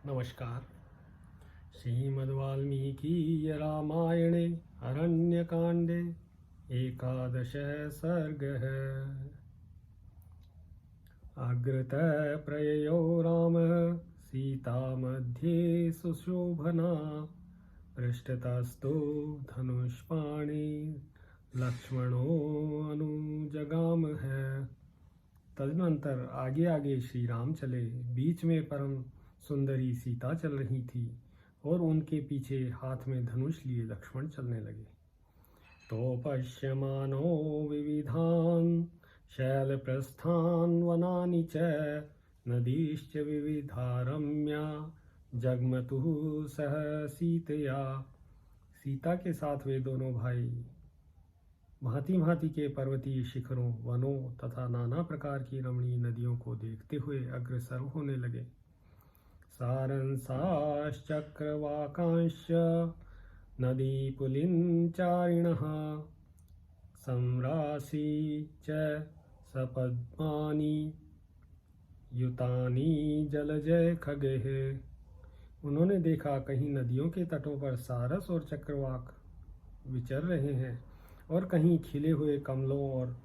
नमस्कार। श्रीमद्वाल्मीकि रामायणे अरण्यकाण्डे एकादशः सर्गः। अग्रतः प्रययो रामः सीता मध्ये सुशोभना, पृष्ठतस्तु धनुष्पाणि लक्ष्मणो अनुजगामः। तदनंतर आगे आगे श्री राम चले। बीच में परम सुंदरी सीता चल रही थी और उनके पीछे हाथ में धनुष लिए लक्ष्मण चलने लगे। तो पश्यमानो विविधान शैलप्रस्थान वनानि च, नदीश्च विविधारम्या जगमतुः सह सीतया। सीता के साथ वे दोनों भाई भांति भांति के पर्वतीय शिखरों, वनों तथा नाना प्रकार की रमणीय नदियों को देखते हुए अग्रसर होने लगे। सारंसाश्चक्रवाकांश्च नदीपुलिनचारिणः, सम्रासी च सपद्मानि युतानि जलजय खगेः। उन्होंने देखा कहीं नदियों के तटों पर सारस और चक्रवाक विचर रहे हैं और कहीं खिले हुए कमलों और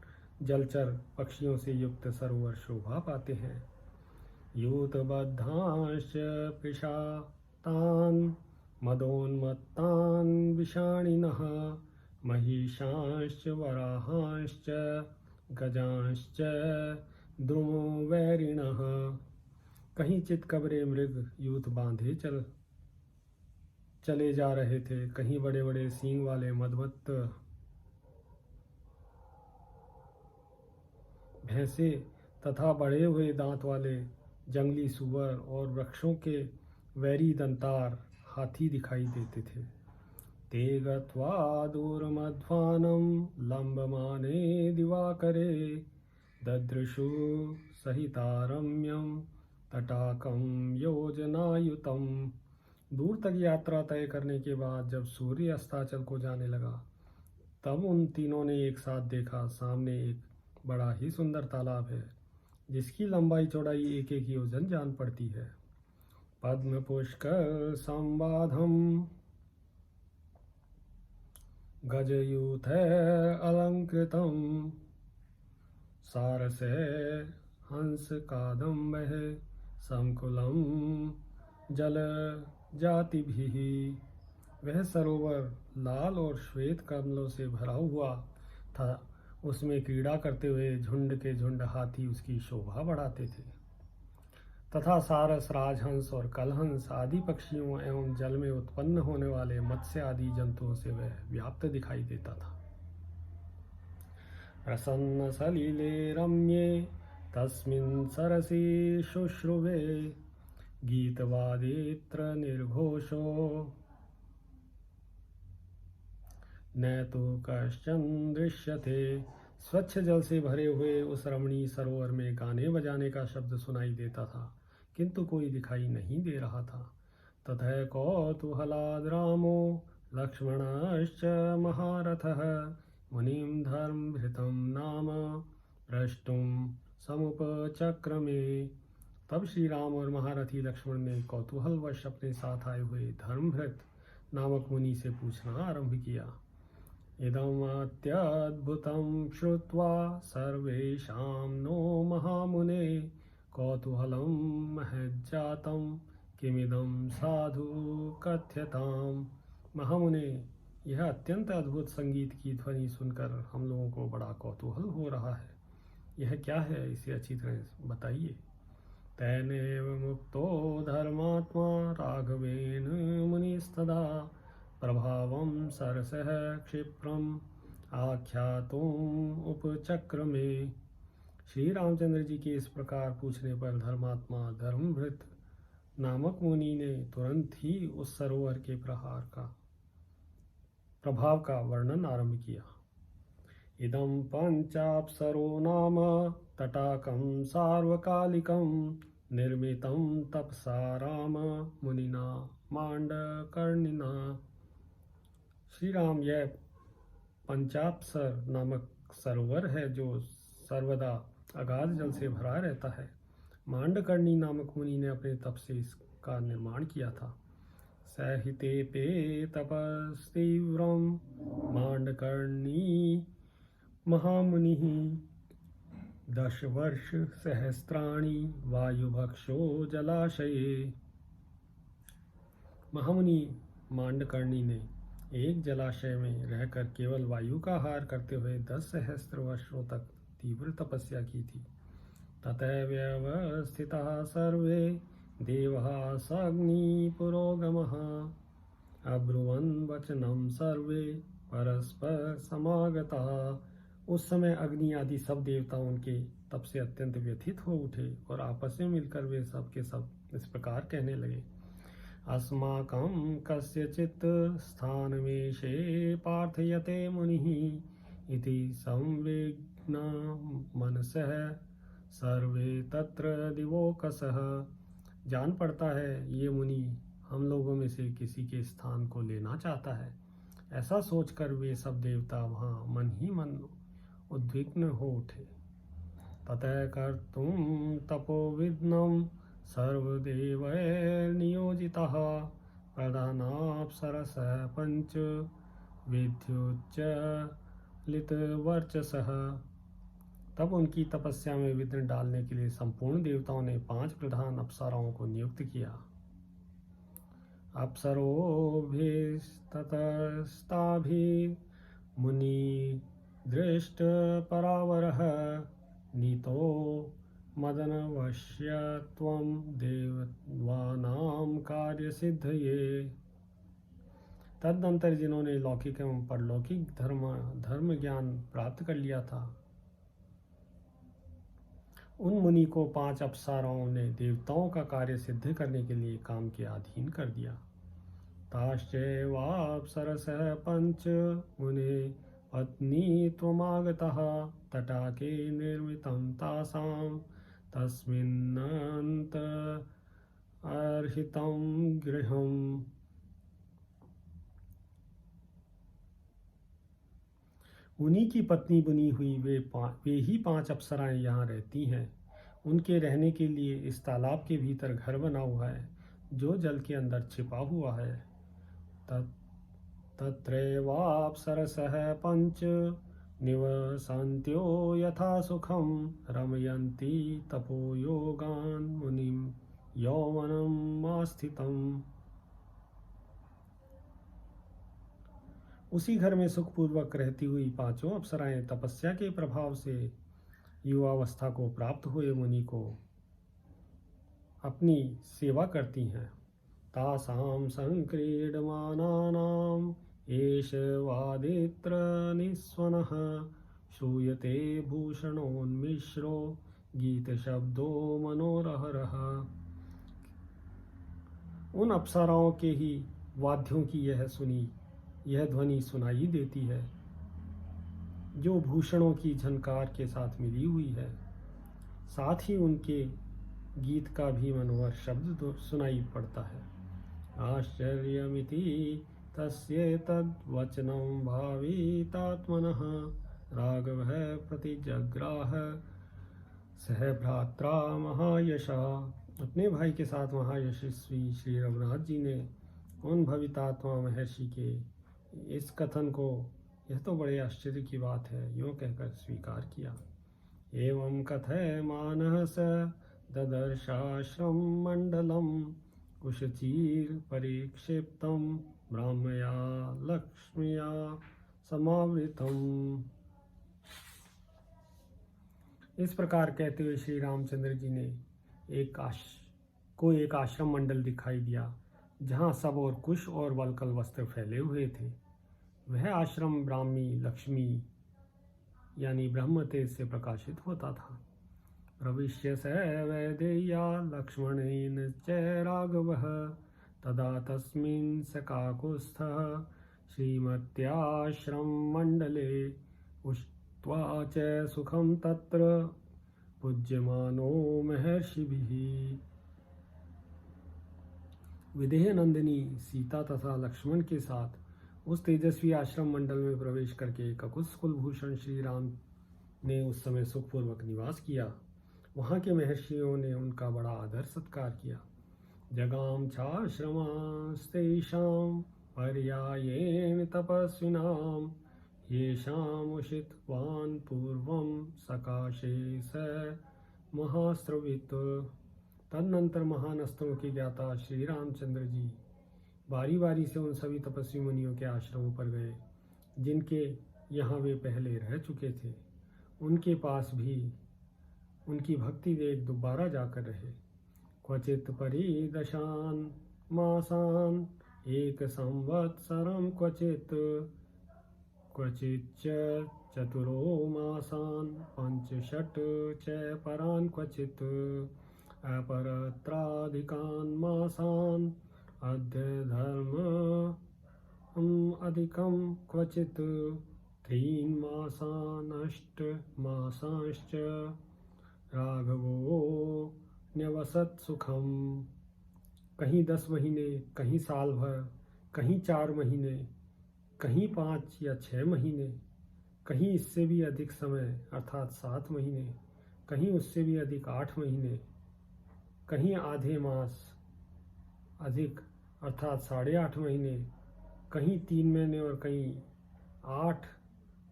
जलचर पक्षियों से युक्त सरोवर शोभा पाते हैं। यूतबद्धांश्च पिशातान् मदोन्मत्तान् विषाणिनः, महिषांश्च वराहांश्च गजांश्च द्रुमवैरिणः। कहीं चितकबरे मृग यूत बांधे चले जा रहे थे, कहीं बड़े बड़े सींग वाले मदमत्त भैंसे तथा बढ़े हुए दांत वाले जंगली सुअर और वृक्षों के वैरी दंतार हाथी दिखाई देते थे। ते गत्वा दूरमध्वानं लंबमाने दिवाकरे, ददृशु सहितारम्यं तटाकं योजनायुतं। दूर तक यात्रा तय करने के बाद जब सूर्य अस्ताचल को जाने लगा, तब उन तीनों ने एक साथ देखा सामने एक बड़ा ही सुंदर तालाब है, जिसकी लंबाई चौड़ाई एक एक योजन जान पड़ती है। पद्म पुष्कर संवाधम गजयूथ अलंकृतम, सारसे हंस कादम्बः संकुलम जल जातिभिः। वह सरोवर लाल और श्वेत कमलों से भरा हुआ था। उसमें क्रीड़ा करते हुए झुंड के झुंड हाथी उसकी शोभा बढ़ाते थे तथा सारस, राजहंस और कलहंस आदि पक्षियों एवं जल में उत्पन्न होने वाले मत्स्य आदि जंतुओं से वह व्याप्त दिखाई देता था। प्रसन्न सलिले रम्ये तस्मिन् सरसी शुश्रुवे, गीतवादित्र निर्घोषो न तो कश्चन दृश्यते। स्वच्छ जल से भरे हुए उस रमणीय सरोवर में गाने बजाने का शब्द सुनाई देता था, किंतु कोई दिखाई नहीं दे रहा था। ततः कौतूहलाद् रामो लक्ष्मणश्च महारथः, मुनिं धर्मभृतं नाम प्रष्टुं समुपचक्रमे। तब श्री राम और महारथी लक्ष्मण ने कौतूहलवश अपने साथ आए हुए धर्मभृत नामक मुनि से पूछना आरंभ किया। इदमत्यद्भुतं श्रुत्वा सर्वेषां नो महामुने, कौतूहलं महज्जातं किमिदं साधु कथ्यताम्। महामुने, यह अत्यंत अद्भुत संगीत की ध्वनि सुनकर हम लोगों को बड़ा कौतूहल हो रहा है। यह क्या है, इसे अच्छी तरह बताइए। तैनेव मुक्तो धर्मात्मा राघवेन मुनिस्तदा, प्रभावं सरसः क्षिप्रम आख्यातुम उपचक्रमे। श्री रामचंद्र जी के इस प्रकार पूछने पर धर्मात्मा धर्मभृत नामक मुनि ने तुरंत ही उस सरोवर के प्रभाव का वर्णन आरंभ किया। इदं पंचाप्सरो नाम तटाकं सार्वकालिकं, निर्मितं तपसा राम मुनिना मांडकर्णिना। श्री राम, यह पंचाप्सर नामक सरोवर है जो सर्वदा अगाध जल से भरा रहता है। मांडकर्णी नामक मुनि ने अपने तप से इस का निर्माण किया था। सहिते पे तपस्तीव्रम मांडकर्णी महामुनि 10 वर्ष सहस्त्राणि वायुभक्षो जलाशये। महामुनि मांडकर्णी ने एक जलाशय में रहकर केवल वायु का आहार करते हुए 10 सहस्त्र वर्षों तक तीव्र तपस्या की थी। ततः व्यवस्थिताः सर्वे देवाः साग्नि पुरोगमः अब्रुवन् वचनं सर्वे परस्पर समागताः। उस समय अग्नि आदि सब देवता उनके तप से अत्यंत व्यथित हो उठे और आपस में मिलकर वे सब के सब इस प्रकार कहने लगे। अस्माकं कस्यचित् स्थानमेशे प्रार्थयते मुनिः इति संविघ्ना मनसः सर्वे तत्र दिवोकसः। जान पड़ता है ये मुनि हम लोगों में से किसी के स्थान को लेना चाहता है। ऐसा सोचकर वे सब देवता वहाँ मन ही मन उद्विग्न हो उठे। ततः कर्तुं तपोविघ्नं सर्वदेवैर्नियोजितः प्रधानाप्सरसः पंच विद्युच्चलितवर्चसः। तब उनकी तपस्या में विघ्न डालने के लिए संपूर्ण देवताओं ने 5 प्रधान अप्सराओं को नियुक्त किया। अप्सरोभिस्ततस्ताभिर्मुनि दृष्ट परावरः नीतो मदनवश्यत्वं देवानां कार्यसिद्धये। तदनंतर जिन्होंने लौकिक एवं परलौकिक धर्म ज्ञान प्राप्त कर लिया था, उन मुनि को 5 अप्सराओं ने देवताओं का कार्य सिद्ध करने के लिए काम के अधीन कर दिया। ताश्चैवाप्सरसः पंच मुने पत्नी त्वमागतः तटाके निर्मितं तासां तस्मिन्नन्त अर्हितं गृहम्। मुनि की पत्नी बनी हुई वे ही 5 अप्सराएं यहाँ रहती हैं। उनके रहने के लिए इस तालाब के भीतर घर बना हुआ है जो जल के अंदर छिपा हुआ है। तत्रैवाप्सरसः पंच निवसन्त्यो यथा सुखं रमयन्ति तपोयोगान् मुनिं यौवनमास्थितम्। उसी घर में सुखपूर्वक रहती हुई 5 अप्सराएं तपस्या के प्रभाव से युवावस्था को प्राप्त हुए मुनि को अपनी सेवा करती हैं। तासां संक्रीडमानानाम् एष वादित्र निस्वनः श्रूयते भूषणोन्मिश्रो गीतशब्दो मनोरहरः। उन अप्सराओं के ही वाद्यों की यह ध्वनि सुनाई देती है जो भूषणों की झनकार के साथ मिली हुई है। साथ ही उनके गीत का भी मनोहर शब्द सुनाई पड़ता है। आश्चर्यमिति तस्येतद्वचनं भावितात्मनः राघवः प्रतिजग्राह सह भ्रात्रा महायशः। अपने भाई के साथ महायशस्वी श्री रघुनाथ जी ने उन भवितात्मा महर्षि के इस कथन को, यह तो बड़े आश्चर्य की बात है, यूँ कहकर स्वीकार किया। एवं कथयमानः स ददर्शाश्रम मंडलम कुशचीर परिक्षिप्तं ब्राह्मया लक्ष्म्या समावृतम्। इस प्रकार कहते हुए श्री रामचंद्र जी ने एक आश्रम मंडल दिखाई दिया जहाँ सब और कुश और वलकल वस्त्र फैले हुए थे। वह आश्रम ब्राह्मी लक्ष्मी यानी ब्रह्म तेज से प्रकाशित होता था। प्रविश्य स वैदेह्या लक्ष्मणेन च राघवः तदा तस्मिन् सकाकुत्स्थः श्रीमत्याश्रम मंडले उष्ट्वा च सुखं तत्र पूज्यमानो महर्षिभिः। विदेह नंदिनी सीता तथा लक्ष्मण के साथ उस तेजस्वी आश्रम मंडल में प्रवेश करके ककुत्स कुलभूषण श्री राम ने उस समय सुखपूर्वक निवास किया। वहाँ के महर्षियों ने उनका बड़ा आदर सत्कार किया। जगाम चाश्रमास्तेषां पर्यायेण तपस्विनां येषामुषितवान् पूर्वं सकाशे स महास्रवित। तदनंतर महान अस्त्रों के ज्ञाता श्री रामचंद्र जी बारी बारी से उन सभी तपस्वी मुनियों के आश्रमों पर गए जिनके यहाँ वे पहले रह चुके थे। उनके पास भी उनकी भक्ति देख दोबारा जाकर रहे। क्वचित परिदशान मासान एक संवत्सरम क्वचिच्च चतुरो मासान पंचषट च परान क्वचित अपरत्राधिकान् मासान अद्य धर्म अधिकं क्वचित त्रीन् मासानष्ट मासांश्च राघवो न्यवसत् सुखम। कहीं 10 महीने, कहीं साल भर, कहीं 4 महीने, कहीं 5 या 6 महीने, कहीं इससे भी अधिक समय अर्थात 7 महीने, कहीं उससे भी अधिक 8 महीने, कहीं आधे मास अधिक अर्थात 8.5 महीने, कहीं 3 महीने और कहीं 8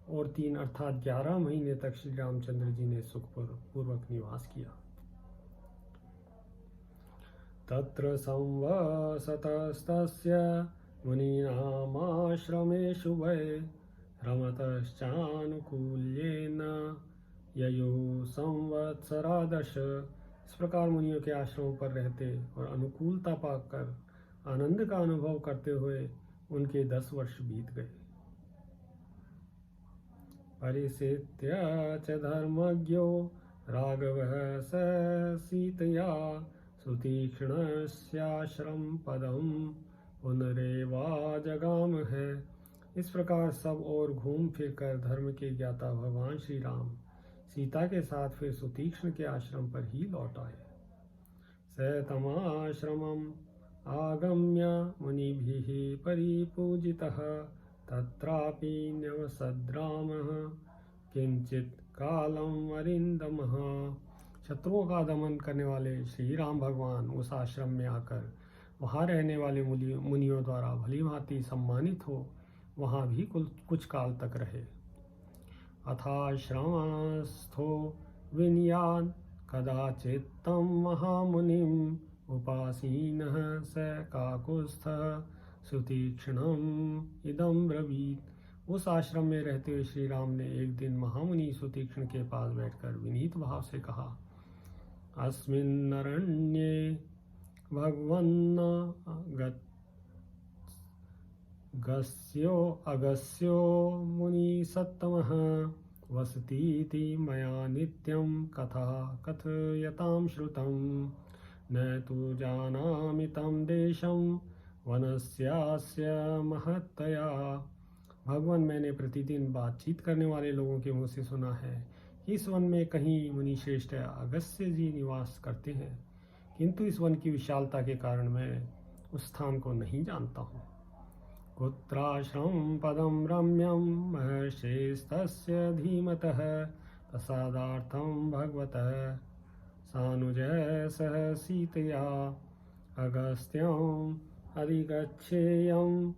और 3 अर्थात 11 महीने तक श्री रामचंद्र जी ने सुखपूर्वक निवास किया। तत्र संवसतस्तस्य मुनीनामाश्रमेषु वै रमतश्चानुकूल्येन ययुः संवत्सरादश। इस प्रकार मुनियों के आश्रमों पर रहते और अनुकूलता पाकर आनंद का अनुभव करते हुए उनके 10 वर्ष बीत गए। परिसित्य च धर्मज्ञो राघवः स सीतया सुतीक्ष्णस्याश्रम पदम पुनरेवा जगाम है। इस प्रकार सब और घूम फिर कर धर्म के ज्ञाता भगवान श्री राम सीता के साथ फिर सुतीक्ष्ण के आश्रम पर ही लौट आए। स तमाश्रमम् आगम्य मुनिभिः परिपूजितः तत्रापि न्यवसद्रामः किंचित कालम अरिंदमः। शत्रुओं का दमन करने वाले श्री राम भगवान उस आश्रम में आकर वहाँ रहने वाले मुनियों द्वारा भली भांति सम्मानित हो वहाँ भी कुछ काल तक रहे। अथाश्रमस्थो विनयान कदाचित् तं महामुनिम् उपासीनः स काकुत्स्थः सुतीक्ष्णम् इदं ब्रवीत्। उस आश्रम में रहते हुए श्री राम ने एक दिन महामुनि सुतीक्ष्ण के पास बैठकर विनीत भाव से कहा, अस्मिन्नरण्ये भगवन्न अगस्यो मुनि सत्तमः वसतीति मया नित्यं कथा कथयतां श्रुतं न तु जानामि तं देशं वनस्यास्य महत्तया। भगवान, मैंने प्रतिदिन बातचीत करने वाले लोगों के मुँह से सुना है कि इस वन में कहीं मुनि श्रेष्ठ अगस्त्य जी निवास करते हैं, किंतु इस वन की विशालता के कारण मैं उस स्थान को नहीं जानता हूँ। कुत्राश्रम पदम रम्यम महर्षेस्तस्य धीमतः प्रसादार्थं भगवतः सानुजः सह सीतया अगस्त्यम् अधिगच्छेयम्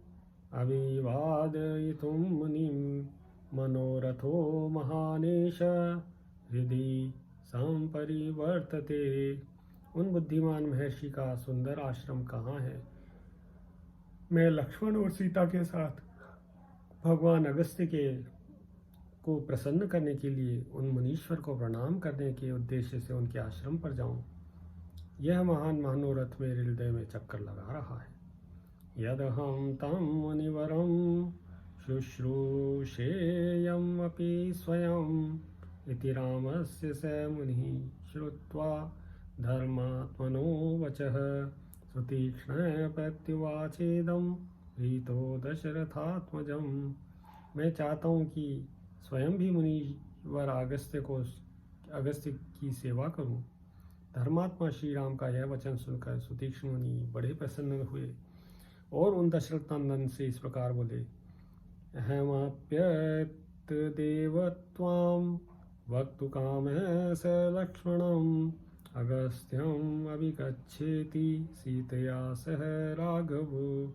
अभिवादयितुं मुनिं मनोरथो महानेश हृदि संपरिवर्तते। उन बुद्धिमान महर्षि का सुंदर आश्रम कहाँ है? मैं लक्ष्मण और सीता के साथ भगवान अगस्त्य को प्रसन्न करने के लिए उन मुनीश्वर को प्रणाम करने के उद्देश्य से उनके आश्रम पर जाऊं, यह महान मनोरथ मेरे हृदय में चक्कर लगा रहा है। यदहं तं मुनिवरं शुश्रूषेयम् अपि स्वयम् इति रामस्य स मुनिः श्रुत्वा धर्मात्मनो वचः सुतीक्ष्ण प्रत्युवाचेदं प्रीतो दशरथात्मजं। मैं चाहता हूँ कि स्वयं भी मुनिवर अगस्त्य की सेवा करूँ। धर्मात्मा श्री राम का यह वचन सुनकर सुतीक्ष्ण मुनि बड़े प्रसन्न हुए और उन दशरथ नंदन से इस प्रकार बोले, अहमप्यत देव त्वां वक्तु कामः स लक्ष्मणं अगस्त्यम् अभिगच्छेति सीतया सह राघवो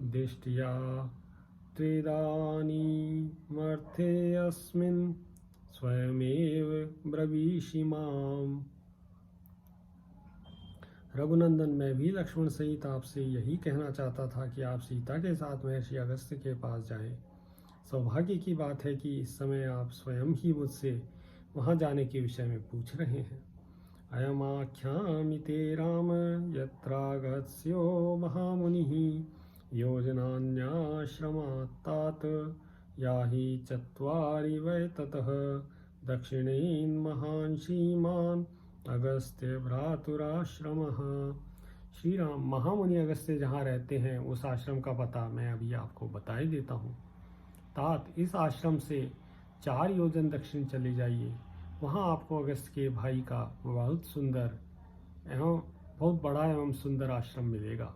दिष्ट्या त्रिदानीमर्थेऽस्मिन् स्वयमेव ब्रवीषि माम्। रघुनंदन, मैं भी लक्ष्मण सहित आपसे यही कहना चाहता था कि आप सीता के साथ महर्षि अगस्त्य के पास जाएं। सौभाग्य की बात है कि इस समय आप स्वयं ही मुझसे वहां जाने के विषय में पूछ रहे हैं। अयमाख्यामिते राम यत्रागस्त्यो महामुनिः योजनान्याश्रमात्तात याहि चत्वारि वै ततः दक्षिणेन महान् श्रीमान् अगस्त्य भ्रातुराश्रमः। श्री राम, महामुनि अगस्त्य जहाँ रहते हैं उस आश्रम का पता मैं अभी आपको बता ही देता हूँ। तात, इस आश्रम से 4 योजन दक्षिण चले जाइए। वहाँ आपको अगस्त्य के भाई का बहुत सुंदर एवं बहुत बड़ा एवं सुंदर आश्रम मिलेगा।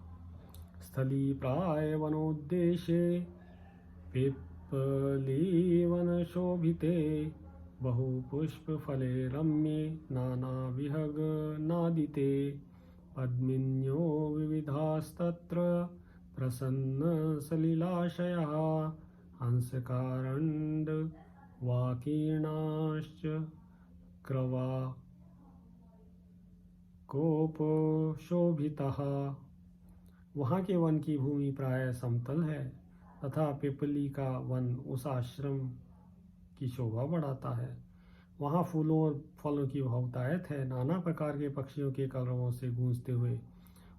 स्थली प्राय वनोद्देशे पिप्पली वन शोभिते बहुपुष्प फले रम्ये नाना विहग नादिते पद्मिन्यो विविधास्तत्र प्रसन्न सलिलाशयः हंसकारण्ड वाकीर्णाश्च क्रवा कोपशोभितः। वहाँ के वन की भूमि प्राय समतल है तथा पिपली का वन उस आश्रम की शोभा बढ़ाता है। वहाँ फूलों और फलों की बहुतायत है। नाना प्रकार के पक्षियों के कलरवों से गूंजते हुए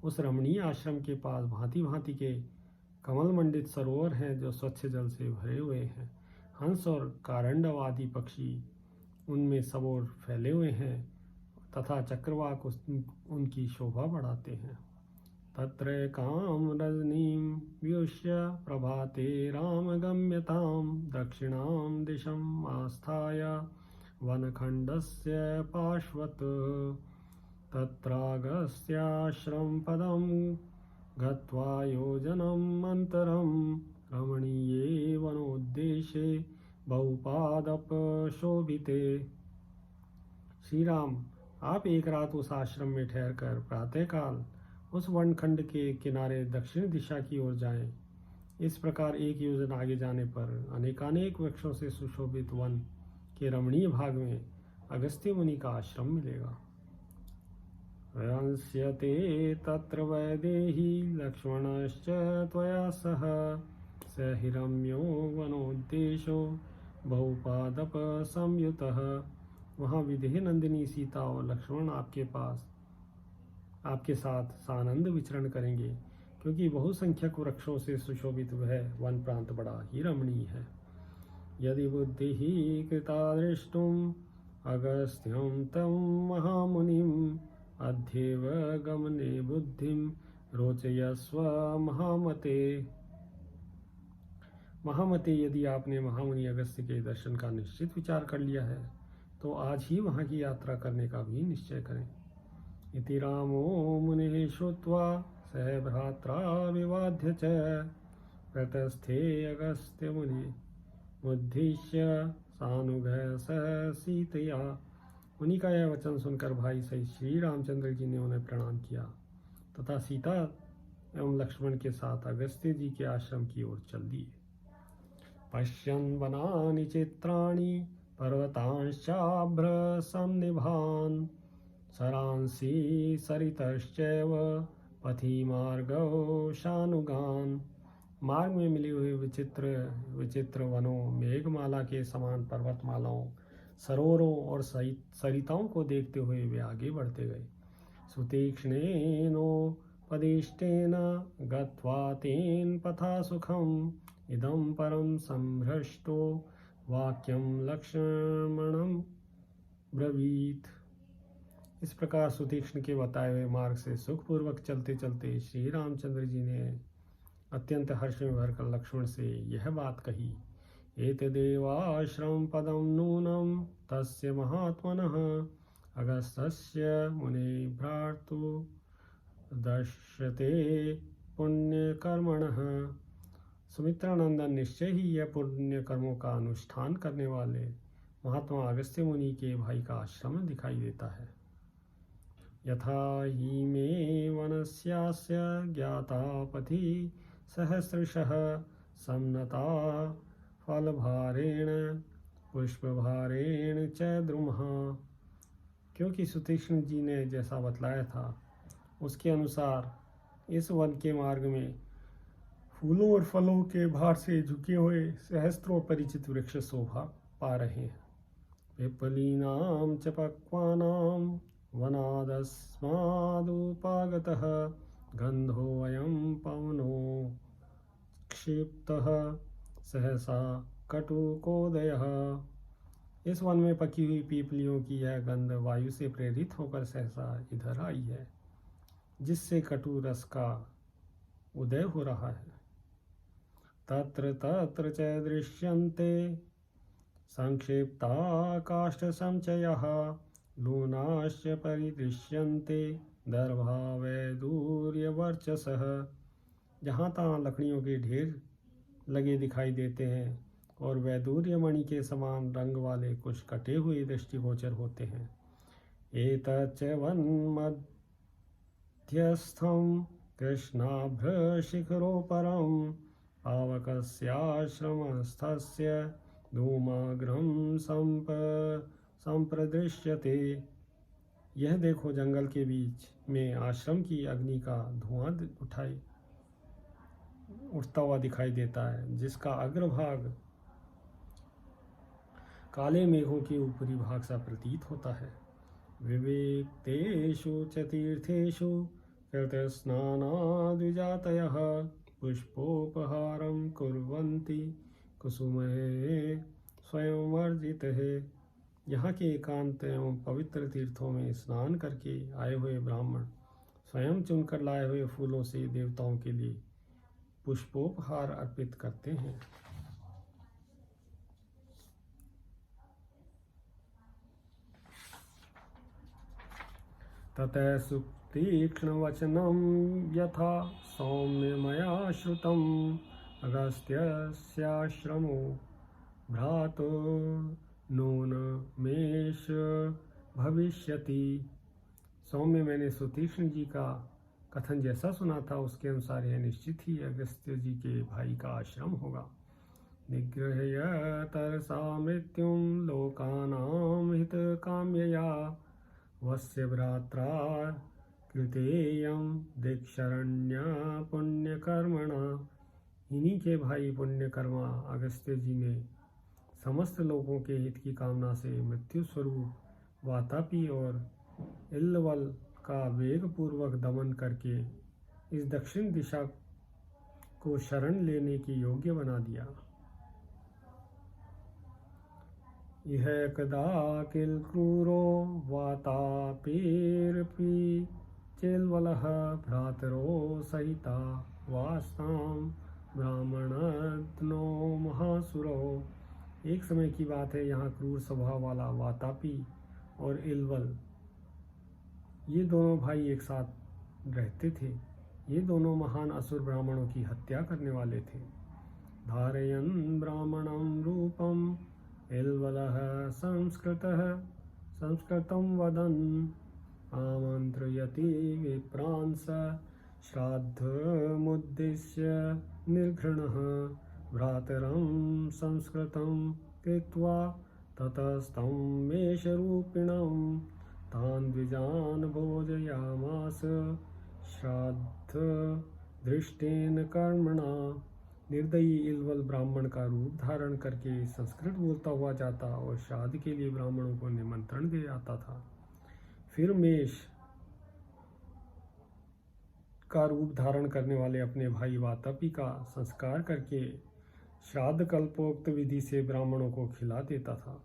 उस रमणीय आश्रम के पास भांति भांति के कमल मंडित सरोवर हैं जो स्वच्छ जल से भरे हुए हैं। हंस और कारंडव आदि पक्षी उनमें सब ओर फैले हुए हैं तथा चक्रवाक उनकी शोभा बढ़ाते हैं। तत्र काम रजनीं व्युष्य प्रभाते रामगम्यतां दक्षिणां दिशम् आस्थाय वनखण्डस्य पार्श्वत् तत्रागस्त्याश्रमपदं गत्वा योजनम् अन्तरं रमणीये वनोद्देशे बहुपादपशोभिते। श्री राम, आप एक रात उस आश्रम में ठहरकर प्रातःकाल उस वनखंड के किनारे दक्षिण दिशा की ओर जाएं। इस प्रकार 1 योजन आगे जाने पर अनेकानेक वृक्षों से सुशोभित वन के रमणीय भाग में अगस्त्य मुनि का आश्रम मिलेगा। रंस्यते तत्र वैदेही लक्ष्मणश्च त्वया सह स हि रम्यो वनोद्देशो बहुपादप संयुतः। वहाँ विदेह नंदिनी सीता और लक्ष्मण आपके साथ सानंद विचरण करेंगे, क्योंकि बहुसंख्यक वृक्षों से सुशोभित वह वन प्रांत बड़ा ही रमणीय है। यदि बुद्धि कृता दृष्टुम अगस्त्यं तम महामुनिम अध्येव गमने बुद्धिम रोचयस्व महामते। महामते, यदि आपने महामुनि अगस्त्य के दर्शन का निश्चित विचार कर लिया है तो आज ही वहाँ की यात्रा करने का भी निश्चय करें। इति रामो मुनिः श्रुत्वा स भ्रात्रा विवाद्य च प्रतस्थे अगस्त्य मुनि मुद्दिश्य सानुगः स सीतया। मुनि का यह वचन सुनकर भाई सहित श्री रामचंद्र जी ने उन्हें प्रणाम किया तथा सीता एवं लक्ष्मण के साथ अगस्त्य जी के आश्रम की ओर चल दिए। पश्यन् वनानि चित्राणि पर्वतांश्चाभ्र सन्निभान् सरांसि सरितश्चैव पथि मार्गौ शानुगान्। मार्ग में मिले हुए विचित्र वनों, मेघमाला के समान पर्वतमालाओं, सरोवरों और सरिताओं को देखते हुए वे आगे बढ़ते गए। सुतीक्ष्णेनोपदिष्टेन गत्वा तेन पथा सुखम् इदं परम संभ्रष्टो वाक्यं लक्ष्मणं ब्रवीत। इस प्रकार सुतीक्ष्ण के बताए हुए मार्ग से सुखपूर्वक चलते चलते श्री रामचंद्र जी ने अत्यंत हर्ष में भरकर लक्ष्मण से यह बात कही। एतदेवाश्रम पदम नूनम तस्य महात्मनः अगस्त्यस्य मुने भ्रातु दश्यते पुण्यकर्मणः। सुमित्रानंदन, निश्चय ही यह पुण्य कर्मों का अनुष्ठान करने वाले महात्मा अगस्त्य मुनि के भाई का आश्रम दिखाई देता है। यथा हि मे वनस्यास्य ज्ञाता पथि सहस्रशः सम्नता फलभारेण पुष्पभारेण च द्रुमः। क्योंकि सुतीक्ष्ण जी ने जैसा बतलाया था उसके अनुसार इस वन के मार्ग में फूलों और फलों के भार से झुके हुए सहस्त्रों परिचित वृक्ष शोभा पा रहे हैं। पिप्पलीनां च पक्वानां वनादस्मादुपागतः गन्धोऽयं पवनो क्षिप्तः सहसा कटुकोदयः। इस वन में पकी हुई पीपलियों की यह गंध वायु से प्रेरित होकर सहसा इधर आई है, जिससे कटु रस का उदय हो रहा है। तत्र तत्र च दृश्यन्ते संक्षिप्ता काष्ठसंचयः लूनाश्च परिदृश्यन्ते दर्भावैदूर्यवर्चसः। जहाँ तहाँ लकड़ियों के ढेर लगे दिखाई देते हैं और वैदूर्य मणि के समान रंग वाले कुछ कटे हुए दृष्टिगोचर होते हैं। एतच्च वन्मध्यस्थं कृष्णाभ्रशिखरोपरं पावकस्याश्रमस्थस्य धूमाग्रहं संप्रदृश्यते। यह देखो जंगल के बीच में आश्रम की अग्नि का धुआं उठता हुआ दिखाई देता है, जिसका अग्रभाग काले मेघों के ऊपरी भाग सा प्रतीत होता है। विविक्तेषु च तीर्थेषु कृतस्नानाद्विजातयः पुष्पोपहारं कुर्वन्ति कुसुमैः स्वयंवर्जितः। यहाँ के एकांत एवं पवित्र तीर्थों में स्नान करके आए हुए ब्राह्मण स्वयं चुनकर लाए हुए फूलों से देवताओं के लिए पुष्पोपहार अर्पित करते हैं। ततः सुतीक्ष्णवचनं यथा सौम्य मया श्रुतम् अगस्त्यस्याश्रमो भ्रातो नूनमेष भविष्यति। सौम्य मैंने सुतीक्ष्ण जी का कथन जैसा सुना था उसके अनुसार यह निश्चित ही अगस्त्य जी के भाई का आश्रम होगा। निगृह्य तरसा मृत्युं लोकानां हितकाम्यया वस्य भ्रात्रा कृतेयं दीक्षारण्य पुण्यकर्मणा। इन्हीं के भाई पुण्यकर्मा अगस्त्य जी ने समस्त लोगों के हित की कामना से मृत्यु स्वरूप वातापी और इल्वल का वेग पूर्वक दमन करके इस दक्षिण दिशा को शरण लेने की योग्य बना दिया। इह कदा किल क्रूरो वातापेरपि चेल्वलः भ्रातरो सहिता वास्तां ब्राह्मणत्नो महासुरो। एक समय की बात है, यहाँ क्रूर स्वभाव वाला वातापी और इल्वल ये दोनों भाई एक साथ रहते थे। ये दोनों महान असुर ब्राह्मणों की हत्या करने वाले थे। धारयन् ब्राह्मणं रूपम् इल्वलः संस्कृतं वदन् आमन्त्रयति विप्रांस श्राद्धमुद्दिश्य निर्घृणः भ्रातरं संस्कृतं कृत्वा ततस्तं मेषरूपिणं तान् द्विजान् भोजयामास श्राद्ध दृष्टेन कर्मणा। निर्दयी इल्वल ब्राह्मण का रूप धारण करके संस्कृत बोलता हुआ जाता और श्राद्ध के लिए ब्राह्मणों को निमंत्रण दे आता था। फिर मेष का रूप धारण करने वाले अपने भाई वातापी का संस्कार करके श्राद्ध कल्पोक्त विधि से ब्राह्मणों को खिला देता था।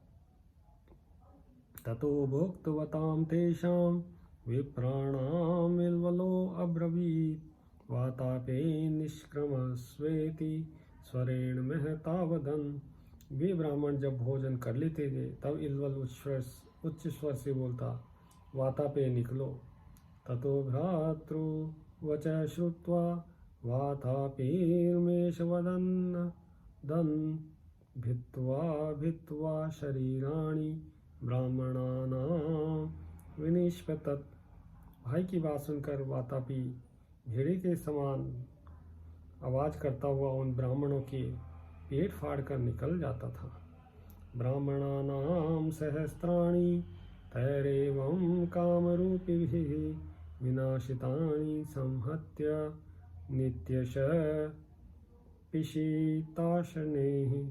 ततो भोक्तवतां तेषां विप्राणाम् इल्वलो अब्रवीत् वातापे निष्क्रमस्वेति स्वरेण महता वदन्। वे ब्राह्मण जब भोजन कर लेते थे तब इल्वल उच्च स्वर से बोलता, वातापे निकलो। ततो भ्रातृवच श्रुत्वा वातापेर्मेष वदन् भित्त्वा शरीराणि ब्राह्मणानां विनिष्पतत्। भाई की बात सुनकर वातापी भेड़े के समान आवाज करता हुआ उन ब्राह्मणों के पेट फाड़ कर निकल जाता था। ब्राह्मणानां सहस्राणि तैरेवं कामरूपिभिः विनाशितानि संहत्य नित्यशः पिशीताशनैः।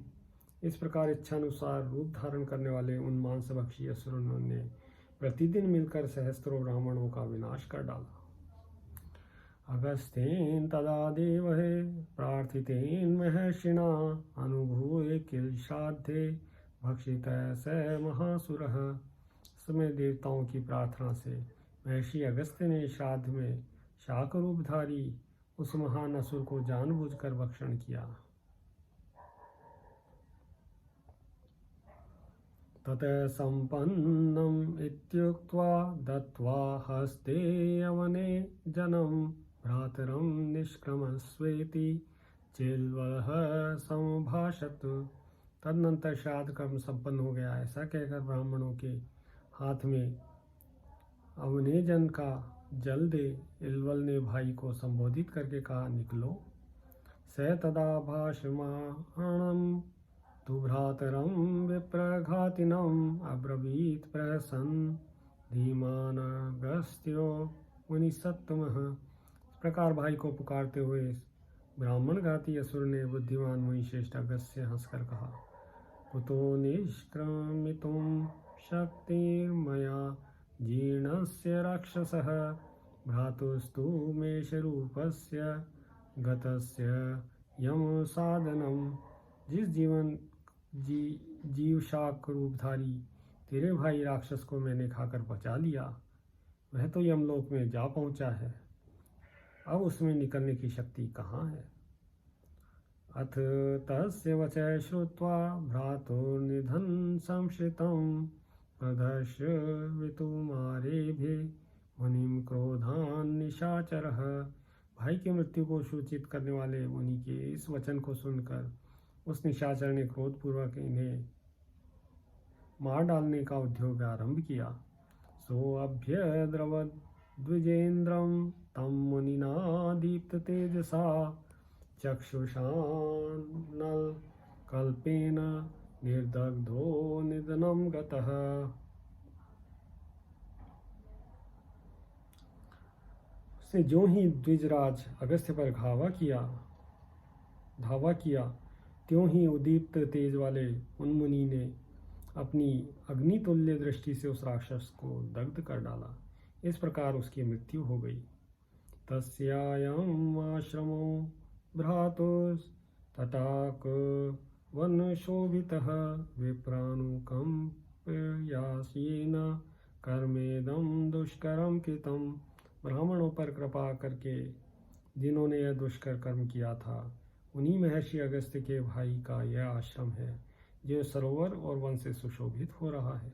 इस प्रकार इच्छानुसार रूप धारण करने वाले उन मांसभक्षी असुरों ने प्रतिदिन मिलकर सहस्त्रों ब्राह्मणों का विनाश कर डाला। अगस्त्येन तदा देवहे प्रार्थितेन महर्षिणा अनुभूय किल श्राद्धे भक्षितः स महासुरः। समय देवताओं की प्रार्थना से महर्षि अगस्त्य ने श्राद्ध में शाक रूपधारी उस महान असुर को जानबूझकर भक्षण किया। ततः सम्पन्नम् इत्युक्त्वा दत्त्वा हस्ते यवने जनं भ्रातरं निष्क्रमस्वेति चेल्वः समभाषत। तदनंतर श्राद्ध कर्म संपन्न हो गया ऐसा कहकर ब्राह्मणों के हाथ में अवनेजन का जल दे इल्वल ने भाई को संबोधित करके कहा, निकलो। स तदा भाषमाणं तु भ्रातरं विप्रघातिनम् अब्रवीत् प्रहसन् धीमान अगस्त्यो मुनिसत्तमः। इस प्रकार भाई को पुकारते हुए ब्राह्मण घाती असुर ने बुद्धिमान मुनिश्रेष्ठ अगस्त्य हंसकर कहा, कुतो निष्क्रमितुं शक्तिर्मया जीर्णस्य राक्षसः भ्रातुस्तु मेषरूपस्य गतस्य यम साधनम्। जिस जीव शाक रूपधारी तेरे भाई राक्षस को मैंने खाकर बचा लिया, वह तो यमलोक में जा पहुंचा है। अब उसमें निकलने की शक्ति कहाँ है। अथ तस्य वचः श्रुत्वा भ्रातुर्निधनं संश्रितं प्रदर्श वितुमारेभे मुनिं क्रोधान् निशाचरः। भाई की मृत्यु को सूचित करने वाले मुनि के इस वचन को सुनकर उस निशाचर ने क्रोधपूर्वक इन्हें मार डालने का उद्योग आरंभ किया। सोऽभ्यद्रवद् द्विजेन्द्रं तं मुनिना दीप्त तेजसा चक्षुषानल कल्पेन निर्दग्धो निधनं गतः। उसने जो ही द्विजराज अगस्त्य पर धावा किया त्यों ही उदीप्त तेज वाले उन मुनि ने अपनी अग्नितुल्य दृष्टि से उस राक्षस को दग्ध कर डाला। इस प्रकार उसकी मृत्यु हो गई। तस्यायम् आश्रमो भ्रातुस् तटाक वन शोभितः विप्रानुकंपयासेन कर्मेदं दुष्करं कृतं। ब्राह्मणों पर कृपा करके जिन्होंने यह दुष्कर कर्म किया था, उन्हीं महर्षि अगस्त्य के भाई का यह आश्रम है जो सरोवर और वन से सुशोभित हो रहा है।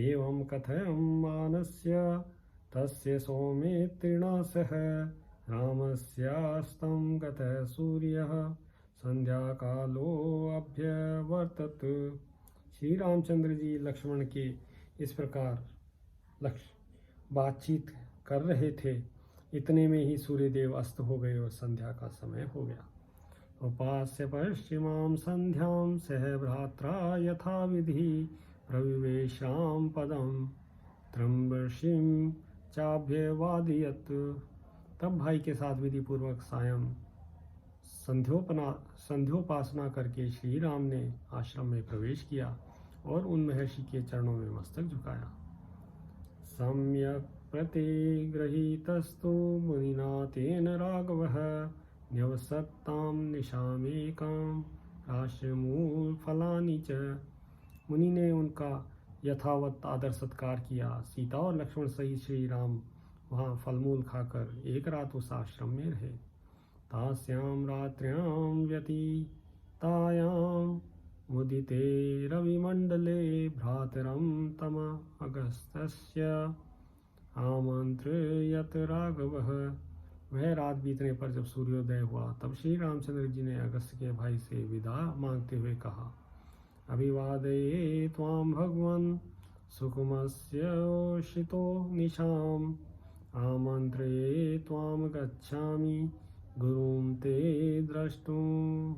एवं कथयमानस्य तस्य सौमित्रिणा सह रामस्यास्तं गतः सूर्यः संध्याकालोऽभ्यवर्तत। श्री रामचंद्र जी लक्ष्मण के इस प्रकार बातचीत कर रहे थे, इतने में ही सूर्यदेव अस्त हो गए और संध्या का समय हो गया। उपास्य पश्चिमां संध्यां सह भ्रात्रा यथा विधि प्रविवेशां पदं त्रंबर्षिं चाभ्यवादयत्। तब भाई के साथ विधि पूर्वक सायं संध्योपासना करके श्री राम ने आश्रम में प्रवेश किया और उन महर्षि के चरणों में मस्तक झुकाया। सम्यक प्रतिगृहीतस्तु मुनिना तेन राघवः न्यवसत्तां निशामेकां राष्ट्रमूलफलानि च। मुनि ने उनका यथावत आदर सत्कार किया। सीता और लक्ष्मण सहित श्री राम वहाँ फलमूल खाकर एक रात उस आश्रम में रहे। तास्यां रात्र्यां व्यतीतायां मुदिते रविमण्डले भ्रातरं तम अगस्त्यस्य आमन्त्र्यत राघवः। वह रात बीतने पर जब सूर्योदय हुआ तब श्री रामचंद्र जी ने अगस्त्य के भाई से विदा मांगते हुए कहा, अभिवादये त्वां भगवन् सुकुमस्योषितो निशाम् आमन्त्रे त्वां गच्छामि गुरुं ते द्रष्टुम्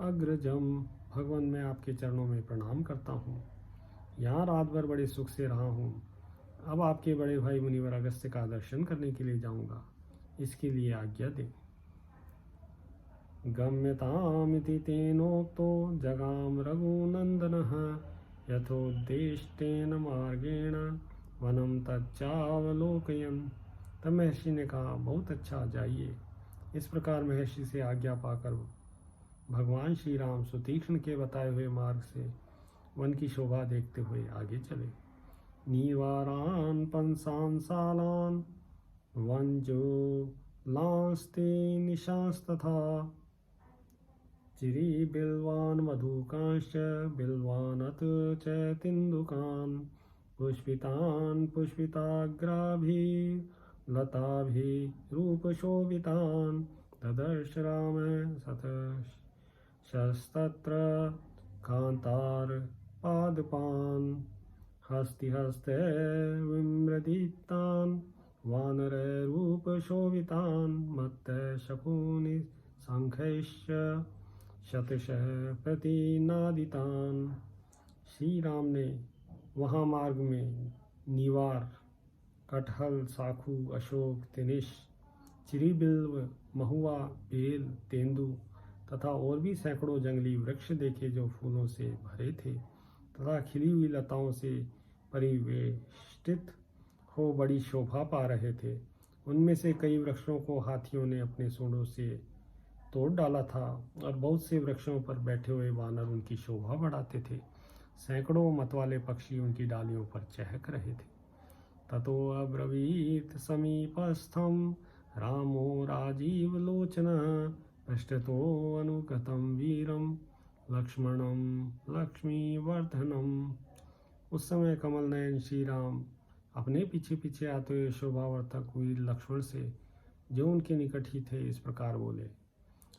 अग्रजम। भगवान, मैं आपके चरणों में प्रणाम करता हूँ। यहाँ रात भर बड़े सुख से रहा हूँ। अब आपके बड़े भाई मुनिवर अगस्त्य का दर्शन करने के लिए जाऊँगा, इसके लिए आज्ञा दे। गम्यतामिति तेनोक्तो जगाम रघुनंदनः यथोद्दिष्टेन मार्गेण वनम तच्चावलोकयन्। तब महर्षि ने कहा, बहुत अच्छा, जाइए। इस प्रकार महर्षि से आज्ञा पाकर भगवान श्री राम सुतीक्ष्ण के बताए हुए मार्ग से वन की शोभा देखते हुए आगे चले। नीवारान पंसान सालान वंजो लांस्ते निशांस्तथा चिरी बिल्वान मधुकांश्च बिल्वानत च तिन्दुकान् पुष्पितान् पुष्पिताग्राभिर्लताभिरूपशोभितान् ददर्श राम शतशस्तत्र कान्तारपादपान् हस्तिहस्ते विम्रदितान् वानररूपशोभितान् मत्तशकूनि शंखैश्च शतशः प्रतिनादितान्। श्री राम ने वहाँ मार्ग में नीवार, कटहल, साखू, अशोक, तिनिश, चिरीबिल्व, महुआ, बेल, तेंदु तथा और भी सैकड़ों जंगली वृक्ष देखे जो फूलों से भरे थे तथा खिली हुई लताओं से परिवेष्टित हो बड़ी शोभा पा रहे थे। उनमें से कई वृक्षों को हाथियों ने अपने सूंडों से तोड़ डाला था और बहुत से वृक्षों पर बैठे हुए वानर उनकी शोभा बढ़ाते थे। सैकड़ों मतवाले पक्षी उनकी डालियों पर चहक रहे थे। ततो अब्रवीत समीपस्थं रामो राजीवलोचनः पृष्ठतो अनुगतं वीरं लक्ष्मणं लक्ष्मीवर्धनम्। उस समय कमल नयन श्री राम अपने पीछे पीछे आते हुए शोभावर्धक वीर लक्ष्मण से, जो उनके निकट ही थे, इस प्रकार बोले।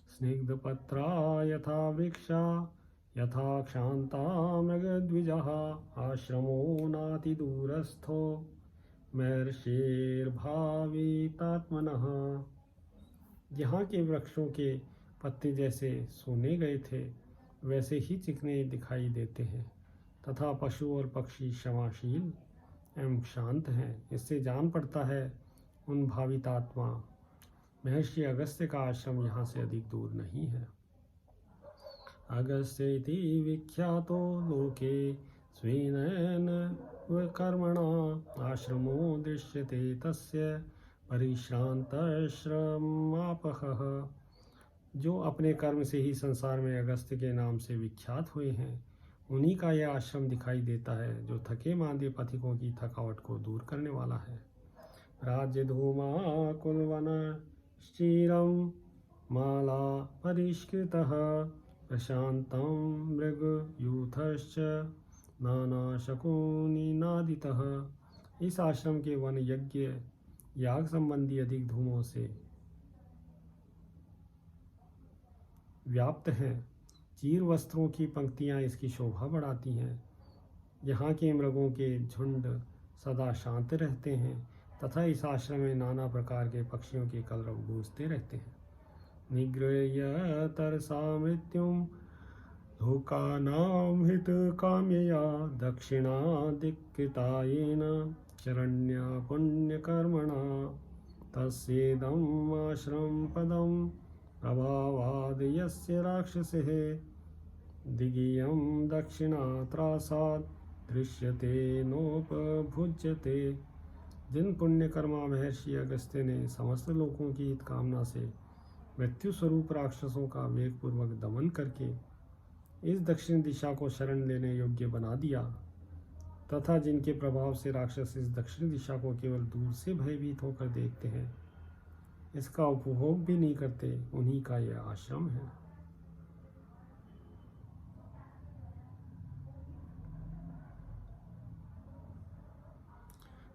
स्निग्धपत्रा यथा वृक्षा यथा क्षान्ता मृगद्विजः आश्रमो नातिदूरस्थो महर्षिर्भावितात्मनः। यहाँ के वृक्षों के पत्ते जैसे सोने गए थे वैसे ही चिकने दिखाई देते हैं तथा पशु और पक्षी क्षमाशील एवं शांत हैं। इससे जान पड़ता है उन भावितात्मा महर्षि अगस्त्य का आश्रम यहाँ से अधिक दूर नहीं है। अगस्त्येति विख्यातो लोके स्वेन कर्मणा आश्रमो दृश्यते तस्य परिश्रांतश्रमापहः। जो अपने कर्म से ही संसार में अगस्त्य के नाम से विख्यात हुए हैं, उन्हीं का यह आश्रम दिखाई देता है, जो थके मांदे पथिकों की थकावट को दूर करने वाला है। राज्य धूमा कुलवन श्रीरम माला परिष्कृतः प्रशांतं मृगयूथश्च नाना शकुनि नादितः। इस आश्रम के वन यज्ञ याग संबंधी अधिक धूमों से व्याप्त हैं। चीर वस्त्रों की पंक्तियां इसकी शोभा बढ़ाती हैं। यहाँ के मृगों के झुंड सदा शांत रहते हैं तथा इस आश्रम में नाना प्रकार के पक्षियों के कलरव गूंजते रहते हैं। निगृह्य तरसा मृत्युम लोकानां हितकाम्यया दक्षिणाधिकृतायेन शरण्या पुण्यकर्मणा तस्येदम् आश्रम पदम् प्रभावाद् यस्य राक्षसः दिगियं दक्षिणात्रासाद् दृश्यते नोपभुज्यते। जिन पुण्यकर्मा महर्षि अगस्त्य ने समस्त लोगों की हित कामना से मृत्यु स्वरूप राक्षसों का वेगपूर्वक दमन करके इस दक्षिण दिशा को शरण लेने योग्य बना दिया तथा जिनके प्रभाव से राक्षस इस दक्षिण दिशा को केवल दूर से भयभीत होकर देखते हैं, इसका उपभोग भी नहीं करते, उन्हीं का यह आश्रम है।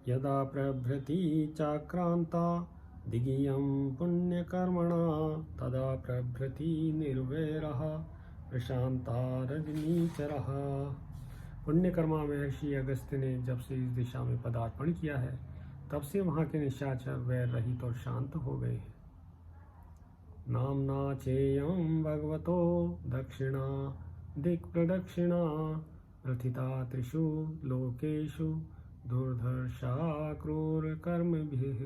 यदा प्रभृति चाक्रांता दिगियं पुण्यकर्मणा तदा प्रभृति निर्वैरः प्रशांता रजनीचरः। पुण्यकर्मा महर्षि अगस्त्य ने जब से इस दिशा में पदार्पण किया है, तब से वहाँ के निशाचर वैर रहित और शांत हो गए हैं। नामना चेयं भगवतो दक्षिणा दिक्प्रदक्षिणा प्रथिता त्रिषु लोकेषु दुर्धर्षा क्रूर कर्मभिः।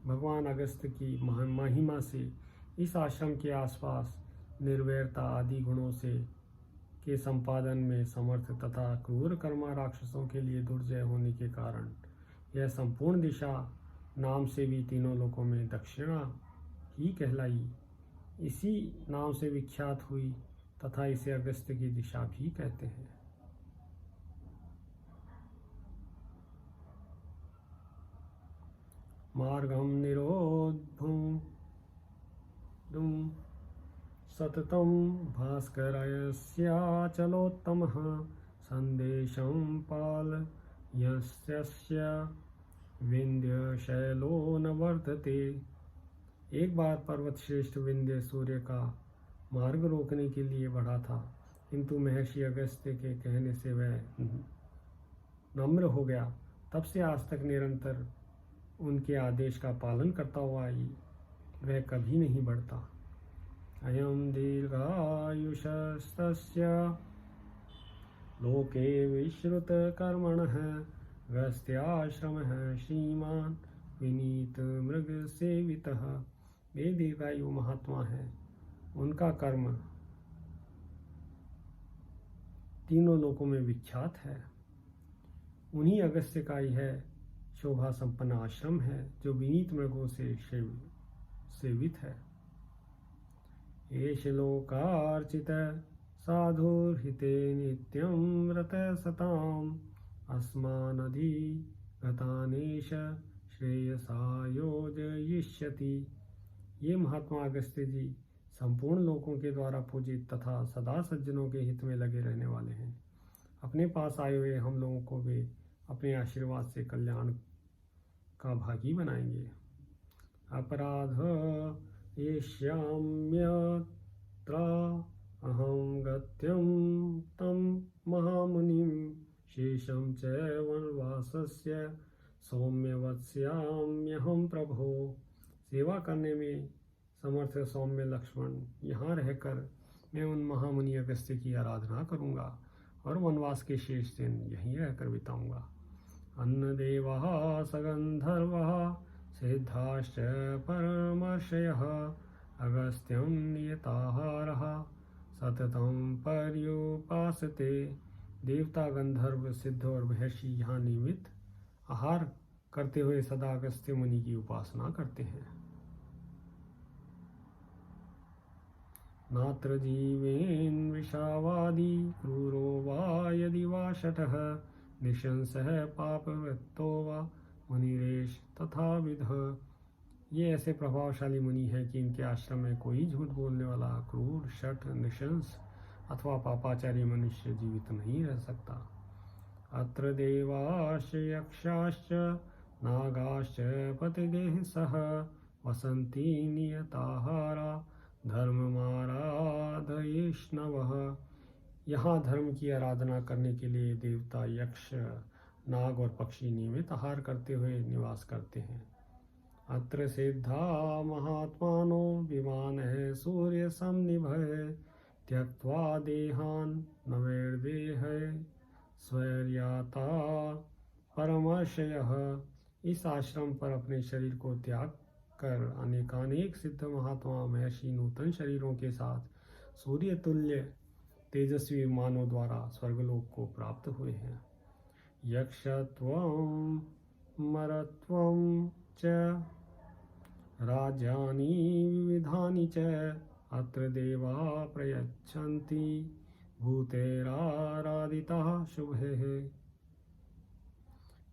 भगवान अगस्त्य की महिमा से इस आश्रम के आसपास निर्वैरता आदि गुणों से के संपादन में समर्थ तथा क्रूर कर्मा राक्षसों के लिए दुर्जय होने के कारण यह संपूर्ण दिशा नाम से भी तीनों लोकों में दक्षिणा ही कहलाई, इसी नाम से विख्यात हुई तथा इसे अगस्त्य की दिशा भी कहते हैं। मार्गम निरोधुम सततं भास्करस्याचलोत्तमः संदेशं पालयस्य विंध्यशैलो न वर्तते। एक बार पर्वत श्रेष्ठ विंध्य सूर्य का मार्ग रोकने के लिए बढ़ा था, किंतु महर्षि अगस्त्य के कहने से वह नम्र हो गया। तब से आज तक निरंतर उनके आदेश का पालन करता हुआ वह कभी नहीं बढ़ता। अयं दीर्घायुषस्तस्य लोके विश्रुत कर्मणः गस्त्याश्रमः श्रीमान् विनीत मृग सेवितः। वे दीर्घायु महात्मा हैं, उनका कर्म तीनों लोकों में विख्यात है। उन्हीं अगस्त्य का यह शोभा संपन्न आश्रम है जो विनीत मृगों से सेवित है। एष लोकार्चित साधुर्हिते नित्यं रतः सताम् अस्मानधिगतानेश श्रेयसा योजयिष्यति। ये महात्मा अगस्त्य जी संपूर्ण लोकों के द्वारा पूजित तथा सदा सज्जनों के हित में लगे रहने वाले हैं। अपने पास आए हुए हम लोगों को वे अपने आशीर्वाद से कल्याण का भागी बनाएंगे। अपराध येष्याम्यत्र अहं गत्यं तं महामुनिं शेषं च वनवासस्य सौम्यवत्स्याम्यहं प्रभो। सेवा करने में समर्थ सौम्य लक्ष्मण, यहाँ रहकर मैं उन महामुनि अगस्त्य की आराधना करूँगा और वनवास के शेष दिन यहीं रहकर बिताऊँगा। अन्नदेवः सगन्धर्वः सिद्धाश्च परमर्षयः अगस्त्यं नियताहारः सततं पर्युपासते। देवता, गंधर्व, सिद्ध और महर्षि यहाँ नियमित आहार करते हुए सदा अगस्त्य मुनि की उपासना करते हैं। नात्र जीवेन विषावादी क्रूरो वा यदि वा शठः निशंसः पापवृत्तो वा मुनिरेश तथा विध। ये ऐसे प्रभावशाली मुनि हैं कि इनके आश्रम में कोई झूठ बोलने वाला, क्रूर, शठ, निशंस अथवा पापाचारी मनुष्य जीवित नहीं रह सकता। अत्र देवाश्च यक्षाश्च नागाश्च पतिगैः सह वसन्ति नियताहारा धर्ममाराधयिष्णवः। यहाँ धर्म की आराधना करने के लिए देवता, यक्ष, नाग और पक्षी नियमित आहार करते हुए निवास करते हैं। अत्र सिद्धा महात्मानो विमानः सूर्य समनिभय त्यक्त्वा देहान् नवैर्देहै स्वैर्याता परमर्षयः। इस आश्रम पर अपने शरीर को त्याग कर अनेकानेक सिद्ध महात्मा महर्षि नूतन शरीरों के साथ सूर्य तुल्य तेजस्वी विमानों द्वारा स्वर्गलोक को प्राप्त हुए हैं। यक्षत्वं मरत्वं च राज्यानि विविधानि च अत्र देवा प्रयच्छन्ति भूतेराराधिताः शुभैः।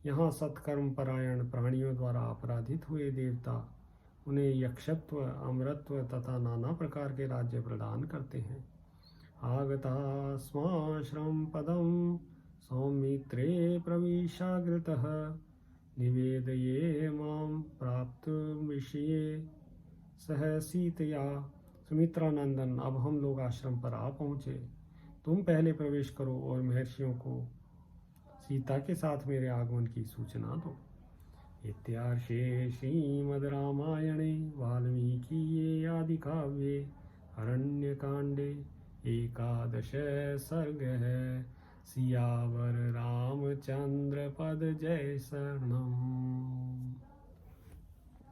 यहाँ सत्कर्म परायण प्राणियों द्वारा अपराधित हुए देवता उन्हें यक्षत्व, अमरत्व तथा नाना प्रकार के राज्य प्रदान करते हैं। आगता स्माश्रम पदम सौमित्रे प्रविशाग्रतः निवेदये मां प्राप्त विषये सह सीतया। सुमित्रा नंदन, अब हम लोग आश्रम पर आ पहुँचे। तुम पहले प्रवेश करो और महर्षियों को सीता के साथ मेरे आगमन की सूचना दो। इत्यार्षे श्रीमद्रामायणे वाल्मीकीये आदिकाव्ये अरण्यकाण्डे एकादश सर्गः। सियावर रामचंद्र पद जय शरणम्।